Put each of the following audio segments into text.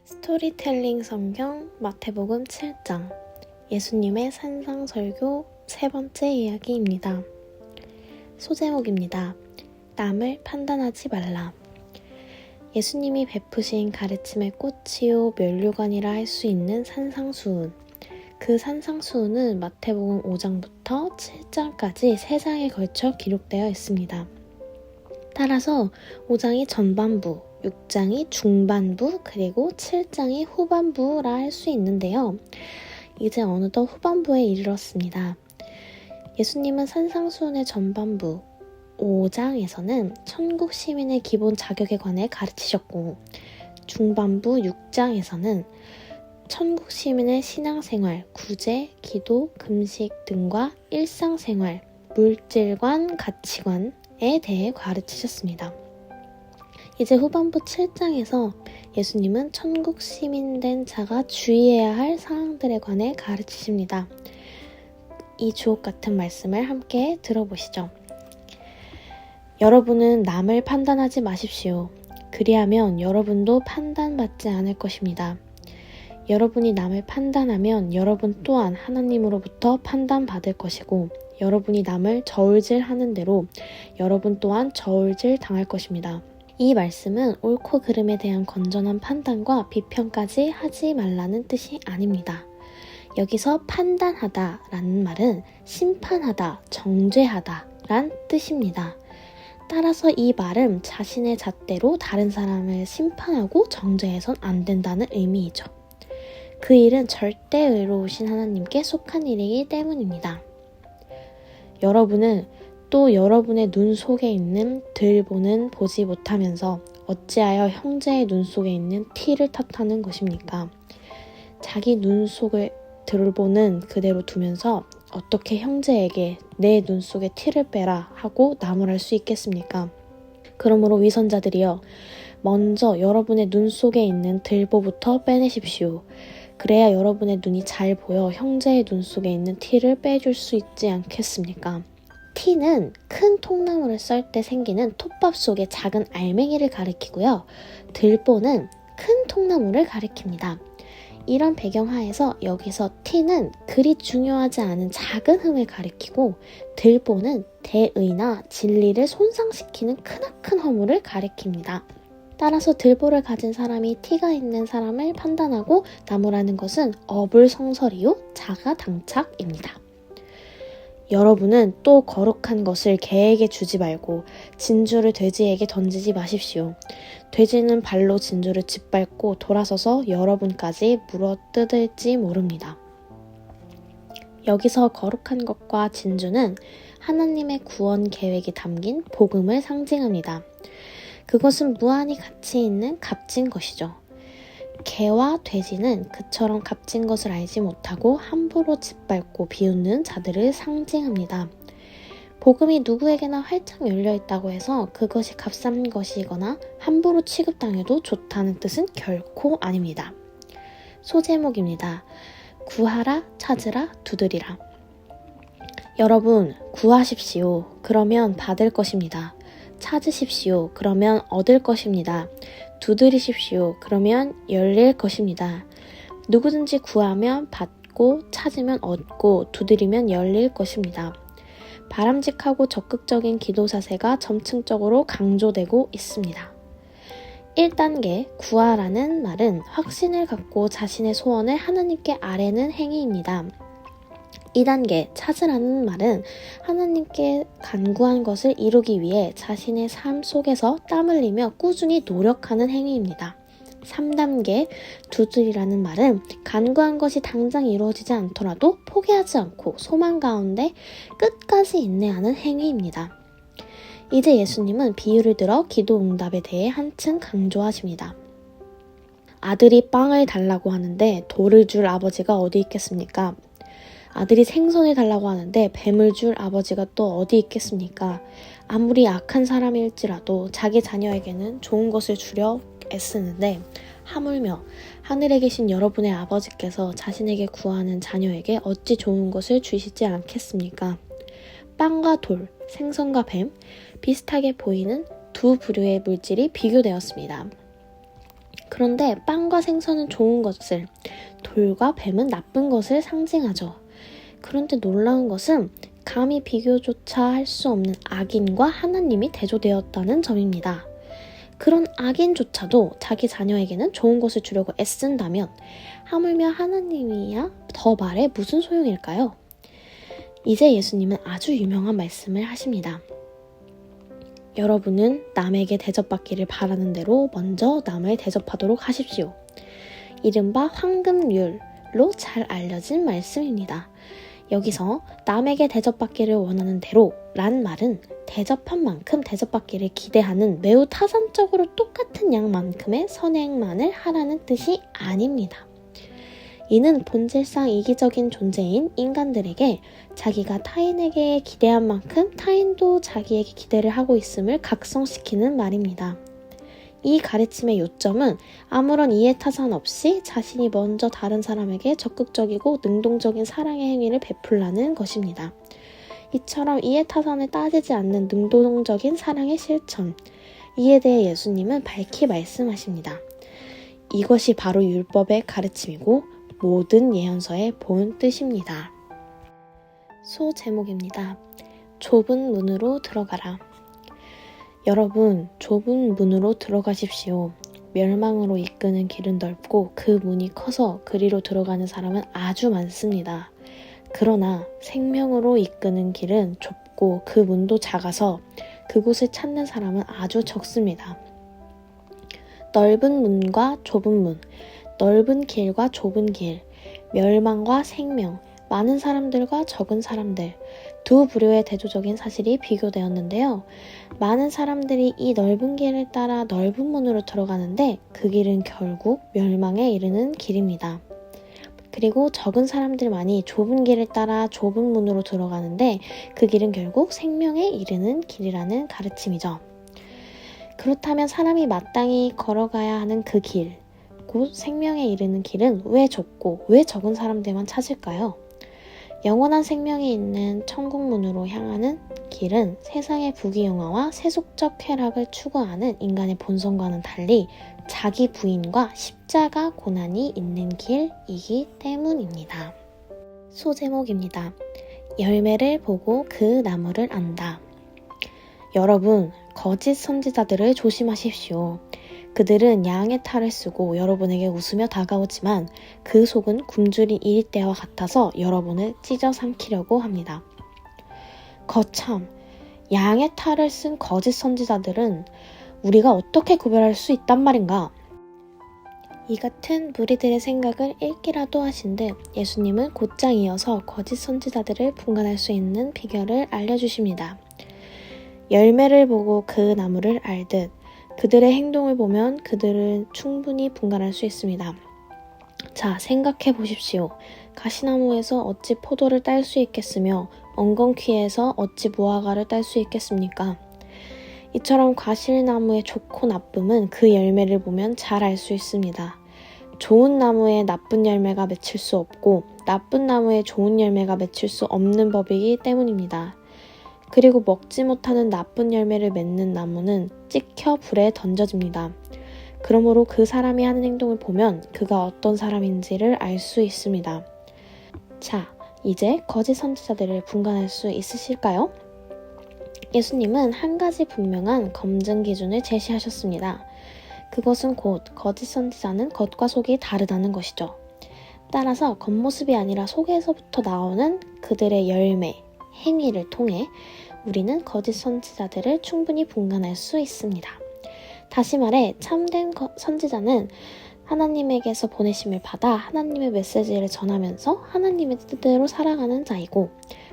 스토리텔링 성경 마태복음 7장 예수님의 산상설교 세 번째 이야기입니다. 소제목입니다. 남을 판단하지 말라. 예수님이 베푸신 가르침의 꽃이요 면류관이라 할 수 있는 산상수훈. 그 산상수훈은 마태복음 5장부터 7장까지 3장에 걸쳐 기록되어 있습니다. 따라서 5장이 전반부, 6장이 중반부, 그리고 7장이 후반부라 할 수 있는데요. 이제 어느덧 후반부에 이르렀습니다. 예수님은 산상수훈의 전반부, 5장에서는 천국 시민의 기본 자격에 관해 가르치셨고, 중반부 6장에서는 천국 시민의 신앙생활, 구제, 기도, 금식 등과 일상생활, 물질관, 가치관에 대해 가르치셨습니다. 이제 후반부 7장에서 예수님은 천국 시민 된 자가 주의해야 할 사항들에 관해 가르치십니다. 이 주옥 같은 말씀을 함께 들어보시죠. 여러분은 남을 판단하지 마십시오. 그리하면 여러분도 판단받지 않을 것입니다. 여러분이 남을 판단하면 여러분 또한 하나님으로부터 판단받을 것이고, 여러분이 남을 저울질하는 대로 여러분 또한 저울질 당할 것입니다. 이 말씀은 옳고 그름에 대한 건전한 판단과 비평까지 하지 말라는 뜻이 아닙니다. 여기서 판단하다 라는 말은 심판하다, 정죄하다 란 뜻입니다. 따라서 이 말은 자신의 잣대로 다른 사람을 심판하고 정죄해선 안 된다는 의미이죠. 그 일은 절대 의로우신 하나님께 속한 일이기 때문입니다. 여러분은 또 여러분의 눈 속에 있는 들보는 보지 못하면서 어찌하여 형제의 눈 속에 있는 티를 탓하는 것입니까? 자기 눈 속을 들보는 그대로 두면서 어떻게 형제에게 내 눈 속에 티를 빼라 하고 나무랄 수 있겠습니까? 그러므로 위선자들이여, 먼저 여러분의 눈 속에 있는 들보부터 빼내십시오. 그래야 여러분의 눈이 잘 보여 형제의 눈 속에 있는 티를 빼줄 수 있지 않겠습니까? 티는 큰 통나무를 썰 때 생기는 톱밥 속의 작은 알맹이를 가리키고요. 들보는 큰 통나무를 가리킵니다. 이런 배경하에서 여기서 티는 그리 중요하지 않은 작은 흠을 가리키고, 들보는 대의나 진리를 손상시키는 크나큰 허물을 가리킵니다. 따라서 들보를 가진 사람이 티가 있는 사람을 판단하고 나무라는 것은 어불성설이요 자가당착입니다. 여러분은 또 거룩한 것을 개에게 주지 말고 진주를 돼지에게 던지지 마십시오. 돼지는 발로 진주를 짓밟고 돌아서서 여러분까지 물어뜯을지 모릅니다. 여기서 거룩한 것과 진주는 하나님의 구원 계획이 담긴 복음을 상징합니다. 그것은 무한히 가치 있는 값진 것이죠. 개와 돼지는 그처럼 값진 것을 알지 못하고 함부로 짓밟고 비웃는 자들을 상징합니다. 복음이 누구에게나 활짝 열려있다고 해서 그것이 값싼 것이거나 함부로 취급당해도 좋다는 뜻은 결코 아닙니다. 소제목입니다. 구하라, 찾으라, 두드리라. 여러분, 구하십시오. 그러면 받을 것입니다. 찾으십시오. 그러면 얻을 것입니다. 두드리십시오. 그러면 열릴 것입니다. 누구든지 구하면 받고, 찾으면 얻고, 두드리면 열릴 것입니다. 바람직하고 적극적인 기도 자세가 점층적으로 강조되고 있습니다. 1단계 구하라는 말은 확신을 갖고 자신의 소원을 하나님께 아뢰는 행위입니다. 2단계 찾으라는 말은 하나님께 간구한 것을 이루기 위해 자신의 삶 속에서 땀 흘리며 꾸준히 노력하는 행위입니다. 3단계 두드리라는 말은 간구한 것이 당장 이루어지지 않더라도 포기하지 않고 소망 가운데 끝까지 인내하는 행위입니다. 이제 예수님은 비유를 들어 기도 응답에 대해 한층 강조하십니다. 아들이 빵을 달라고 하는데 돌을 줄 아버지가 어디 있겠습니까? 아들이 생선을 달라고 하는데 뱀을 줄 아버지가 또 어디 있겠습니까? 아무리 악한 사람일지라도 자기 자녀에게는 좋은 것을 주려 애쓰는데, 하물며 하늘에 계신 여러분의 아버지께서 자신에게 구하는 자녀에게 어찌 좋은 것을 주시지 않겠습니까? 빵과 돌, 생선과 뱀, 비슷하게 보이는 두 부류의 물질이 비교되었습니다. 그런데 빵과 생선은 좋은 것을, 돌과 뱀은 나쁜 것을 상징하죠. 그런데 놀라운 것은 감히 비교조차 할 수 없는 악인과 하나님이 대조되었다는 점입니다. 그런 악인조차도 자기 자녀에게는 좋은 것을 주려고 애쓴다면 하물며 하나님이야 더 말해 무슨 소용일까요? 이제 예수님은 아주 유명한 말씀을 하십니다. 여러분은 남에게 대접받기를 바라는 대로 먼저 남을 대접하도록 하십시오. 이른바 황금률로 잘 알려진 말씀입니다. 여기서 남에게 대접받기를 원하는 대로 란 말은 대접한 만큼 대접받기를 기대하는 매우 타산적으로 똑같은 양만큼의 선행만을 하라는 뜻이 아닙니다. 이는 본질상 이기적인 존재인 인간들에게 자기가 타인에게 기대한 만큼 타인도 자기에게 기대를 하고 있음을 각성시키는 말입니다. 이 가르침의 요점은 아무런 이해타산 없이 자신이 먼저 다른 사람에게 적극적이고 능동적인 사랑의 행위를 베풀라는 것입니다. 이처럼 이해타산을 따지지 않는 능동적인 사랑의 실천, 이에 대해 예수님은 밝히 말씀하십니다. 이것이 바로 율법의 가르침이고 모든 예언서의 본 뜻입니다. 소제목입니다. 좁은 문으로 들어가라. 여러분, 좁은 문으로 들어가십시오. 멸망으로 이끄는 길은 넓고 그 문이 커서 그리로 들어가는 사람은 아주 많습니다. 그러나 생명으로 이끄는 길은 좁고 그 문도 작아서 그곳을 찾는 사람은 아주 적습니다. 넓은 문과 좁은 문, 넓은 길과 좁은 길, 멸망과 생명, 많은 사람들과 적은 사람들, 두 부류의 대조적인 사실이 비교되었는데요. 많은 사람들이 이 넓은 길을 따라 넓은 문으로 들어가는데 그 길은 결국 멸망에 이르는 길입니다. 그리고 적은 사람들만이 좁은 길을 따라 좁은 문으로 들어가는데 그 길은 결국 생명에 이르는 길이라는 가르침이죠. 그렇다면 사람이 마땅히 걸어가야 하는 그 길, 곧 생명에 이르는 길은 왜 좁고 왜 적은 사람들만 찾을까요? 영원한 생명이 있는 천국문으로 향하는 길은 세상의 부귀영화와 세속적 쾌락을 추구하는 인간의 본성과는 달리 자기 부인과 십자가 고난이 있는 길이기 때문입니다. 소제목입니다. 열매를 보고 그 나무를 안다. 여러분, 거짓 선지자들을 조심하십시오. 그들은 양의 탈을 쓰고 여러분에게 웃으며 다가오지만 그 속은 굶주린 이리떼와 같아서 여러분을 찢어 삼키려고 합니다. 거참, 양의 탈을 쓴 거짓 선지자들은 우리가 어떻게 구별할 수 있단 말인가? 이 같은 무리들의 생각을 읽기라도 하신 듯 예수님은 곧장 이어서 거짓 선지자들을 분간할 수 있는 비결을 알려주십니다. 열매를 보고 그 나무를 알듯 그들의 행동을 보면 그들은 충분히 분간할 수 있습니다. 자, 생각해 보십시오. 가시나무에서 어찌 포도를 딸 수 있겠으며 엉겅퀴에서 어찌 무화과를 딸 수 있겠습니까? 이처럼 과실나무의 좋고 나쁨은 그 열매를 보면 잘 알 수 있습니다. 좋은 나무에 나쁜 열매가 맺힐 수 없고 나쁜 나무에 좋은 열매가 맺힐 수 없는 법이기 때문입니다. 그리고 먹지 못하는 나쁜 열매를 맺는 나무는 찍혀 불에 던져집니다. 그러므로 그 사람이 하는 행동을 보면 그가 어떤 사람인지를 알 수 있습니다. 자, 이제 거짓 선지자들을 분간할 수 있으실까요? 예수님은 한 가지 분명한 검증 기준을 제시하셨습니다. 그것은 곧 거짓 선지자는 겉과 속이 다르다는 것이죠. 따라서 겉모습이 아니라 속에서부터 나오는 그들의 열매, 행위를 통해 우리는 거짓 선지자들을 충분히 분간할 수 있습니다. 다시 말해 참된 선지자는 하나님에게서 보내심을 받아 하나님의 메시지를 전하면서 하나님의 뜻대로 살아가는 자이고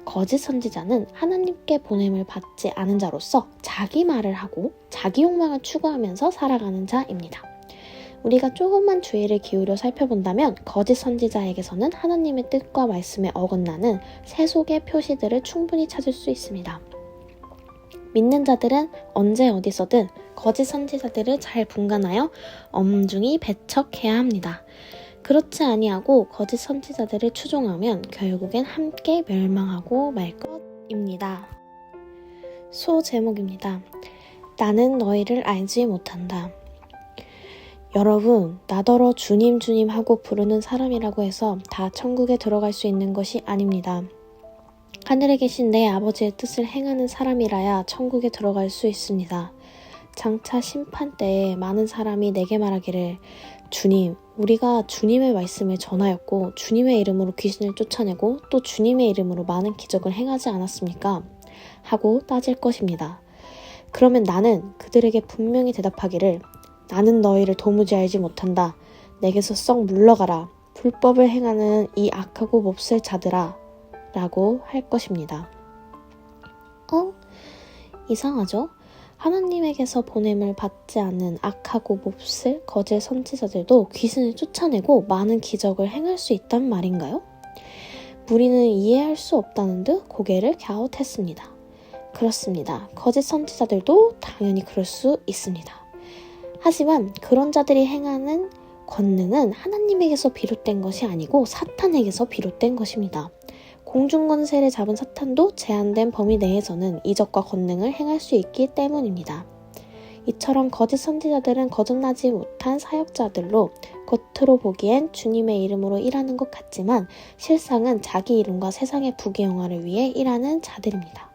거짓 선지자는 하나님께 보냄을 받지 않은 자로서 자기 말을 하고 자기 욕망을 추구하면서 살아가는 자입니다. 우리가 조금만 주의를 기울여 살펴본다면 거짓 선지자에게서는 하나님의 뜻과 말씀에 어긋나는 세속의 표시들을 충분히 찾을 수 있습니다. 믿는 자들은 언제 어디서든 거짓 선지자들을 잘 분간하여 엄중히 배척해야 합니다. 그렇지 아니하고 거짓 선지자들을 추종하면 결국엔 함께 멸망하고 말 것입니다. 소제목입니다. 나는 너희를 알지 못한다. 여러분, 나더러 주님 주님 하고 부르는 사람이라고 해서 다 천국에 들어갈 수 있는 것이 아닙니다. 하늘에 계신 내 아버지의 뜻을 행하는 사람이라야 천국에 들어갈 수 있습니다. 장차 심판 때에 많은 사람이 내게 말하기를 주님, 우리가 주님의 말씀을 전하였고 주님의 이름으로 귀신을 쫓아내고 또 주님의 이름으로 많은 기적을 행하지 않았습니까? 하고 따질 것입니다. 그러면 나는 그들에게 분명히 대답하기를 나는 너희를 도무지 알지 못한다. 내게서 썩 물러가라. 불법을 행하는 이 악하고 몹쓸 자들아 라고 할 것입니다. 이상하죠? 하나님에게서 보냄을 받지 않는 악하고 몹쓸 거짓 선지자들도 귀신을 쫓아내고 많은 기적을 행할 수 있단 말인가요? 무리는 이해할 수 없다는 듯 고개를 갸웃했습니다. 그렇습니다. 거짓 선지자들도 당연히 그럴 수 있습니다. 하지만 그런 자들이 행하는 권능은 하나님에게서 비롯된 것이 아니고 사탄에게서 비롯된 것입니다. 공중권세를 잡은 사탄도 제한된 범위 내에서는 이적과 권능을 행할 수 있기 때문입니다. 이처럼 거짓 선지자들은 거듭나지 못한 사역자들로 겉으로 보기엔 주님의 이름으로 일하는 것 같지만 실상은 자기 이름과 세상의 부귀영화를 위해 일하는 자들입니다.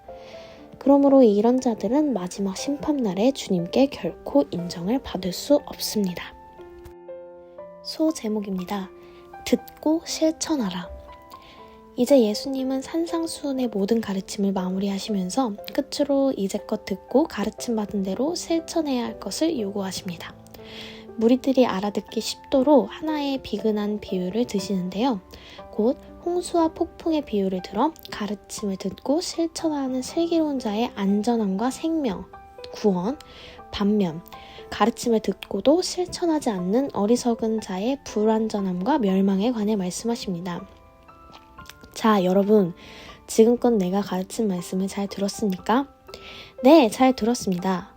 그러므로 이런 자들은 마지막 심판날에 주님께 결코 인정을 받을 수 없습니다. 소제목입니다. 듣고 실천하라. 이제 예수님은 산상수훈의 모든 가르침을 마무리하시면서 끝으로 이제껏 듣고 가르침받은 대로 실천해야 할 것을 요구하십니다. 무리들이 알아듣기 쉽도록 하나의 비근한 비유를 드시는데요. 곧 홍수와 폭풍의 비유를 들어 가르침을 듣고 실천하는 슬기로운 자의 안전함과 생명, 구원, 반면 가르침을 듣고도 실천하지 않는 어리석은 자의 불완전함과 멸망에 관해 말씀하십니다. 자, 여러분, 지금껏 내가 가르친 말씀을 잘 들었습니까? 네, 잘 들었습니다.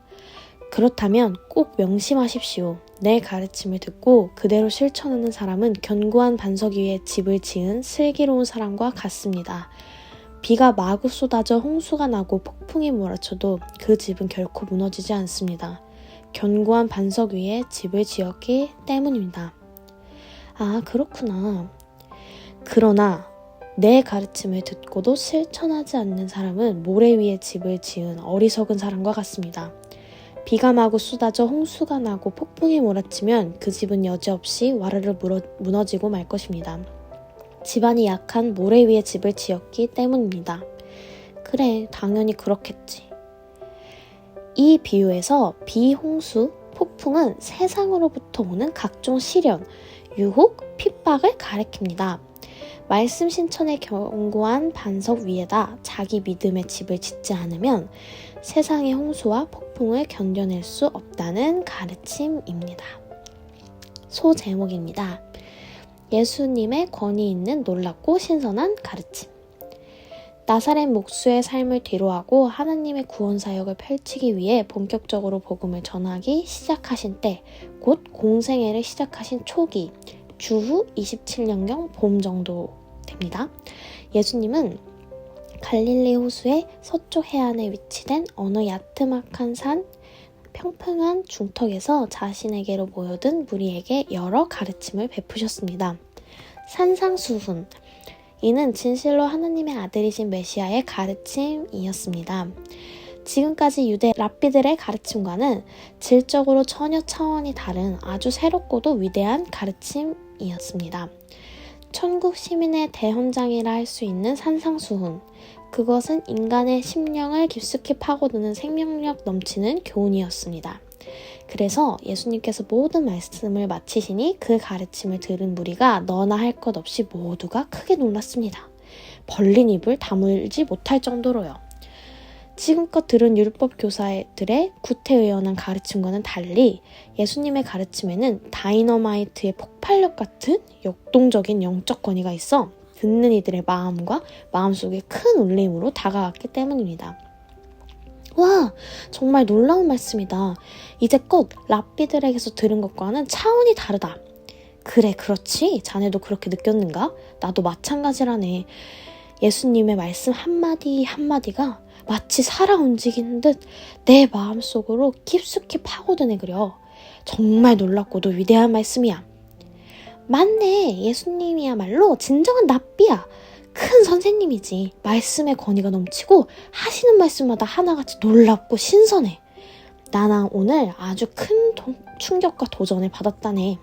그렇다면 꼭 명심하십시오. 내 가르침을 듣고 그대로 실천하는 사람은 견고한 반석 위에 집을 지은 슬기로운 사람과 같습니다. 비가 마구 쏟아져 홍수가 나고 폭풍이 몰아쳐도 그 집은 결코 무너지지 않습니다. 견고한 반석 위에 집을 지었기 때문입니다. 아, 그렇구나. 그러나 내 가르침을 듣고도 실천하지 않는 사람은 모래 위에 집을 지은 어리석은 사람과 같습니다. 비가 마구 쏟아져 홍수가 나고 폭풍이 몰아치면 그 집은 여지없이 와르르 무너지고 말 것입니다. 집안이 약한 모래 위에 집을 지었기 때문입니다. 그래, 당연히 그렇겠지. 이 비유에서 비, 홍수, 폭풍은 세상으로부터 오는 각종 시련, 유혹, 핍박을 가리킵니다. 말씀 신천의 견고한 반석 위에다 자기 믿음의 집을 짓지 않으면 세상의 홍수와 폭풍을 견뎌낼 수 없다는 가르침입니다. 소제목입니다. 예수님의 권위 있는 놀랍고 신선한 가르침. 나사렛 목수의 삶을 뒤로하고 하나님의 구원 사역을 펼치기 위해 본격적으로 복음을 전하기 시작하신 때, 곧 공생애를 시작하신 초기, 주후 27년경 봄 정도 됩니다. 예수님은 갈릴리 호수의 서쪽 해안에 위치된 어느 야트막한 산 평평한 중턱에서 자신에게로 모여든 무리에게 여러 가르침을 베푸셨습니다. 산상수훈, 이는 진실로 하나님의 아들이신 메시아의 가르침이었습니다. 지금까지 유대 랍비들의 가르침과는 질적으로 전혀 차원이 다른 아주 새롭고도 위대한 가르침이었습니다. 천국 시민의 대헌장이라 할 수 있는 산상수훈, 그것은 인간의 심령을 깊숙이 파고드는 생명력 넘치는 교훈이었습니다. 그래서 예수님께서 모든 말씀을 마치시니 그 가르침을 들은 무리가 너나 할 것 없이 모두가 크게 놀랐습니다. 벌린 입을 다물지 못할 정도로요. 지금껏 들은 율법 교사들의 구태의연한 가르침과는 달리 예수님의 가르침에는 다이너마이트의 폭발력 같은 역동적인 영적 권위가 있어 듣는 이들의 마음과 마음속에 큰 울림으로 다가왔기 때문입니다. 와, 정말 놀라운 말씀이다. 이제껏 랍비들에게서 들은 것과는 차원이 다르다. 그래, 그렇지. 자네도 그렇게 느꼈는가? 나도 마찬가지라네. 예수님의 말씀 한마디 한마디가 마치 살아 움직이는 듯 내 마음속으로 깊숙이 파고드네 그려. 정말 놀랍고도 위대한 말씀이야. 맞네, 예수님이야말로 진정한 납비야. 큰 선생님이지. 말씀의 권위가 넘치고 하시는 말씀마다 하나같이 놀랍고 신선해. 나는 오늘 아주 큰 충격과 도전을 받았다네.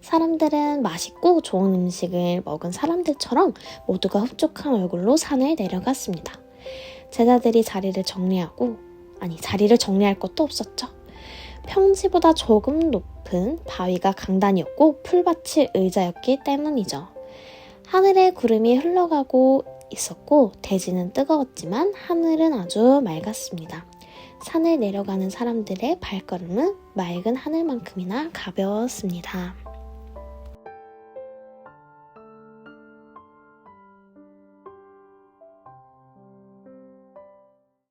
사람들은 맛있고 좋은 음식을 먹은 사람들처럼 모두가 흡족한 얼굴로 산을 내려갔습니다. 제자들이 자리를 정리할 것도 없었죠. 평지보다 조금 높은 바위가 강단이었고 풀밭이 의자였기 때문이죠. 하늘에 구름이 흘러가고 있었고 대지는 뜨거웠지만 하늘은 아주 맑았습니다. 산을 내려가는 사람들의 발걸음은 맑은 하늘만큼이나 가벼웠습니다.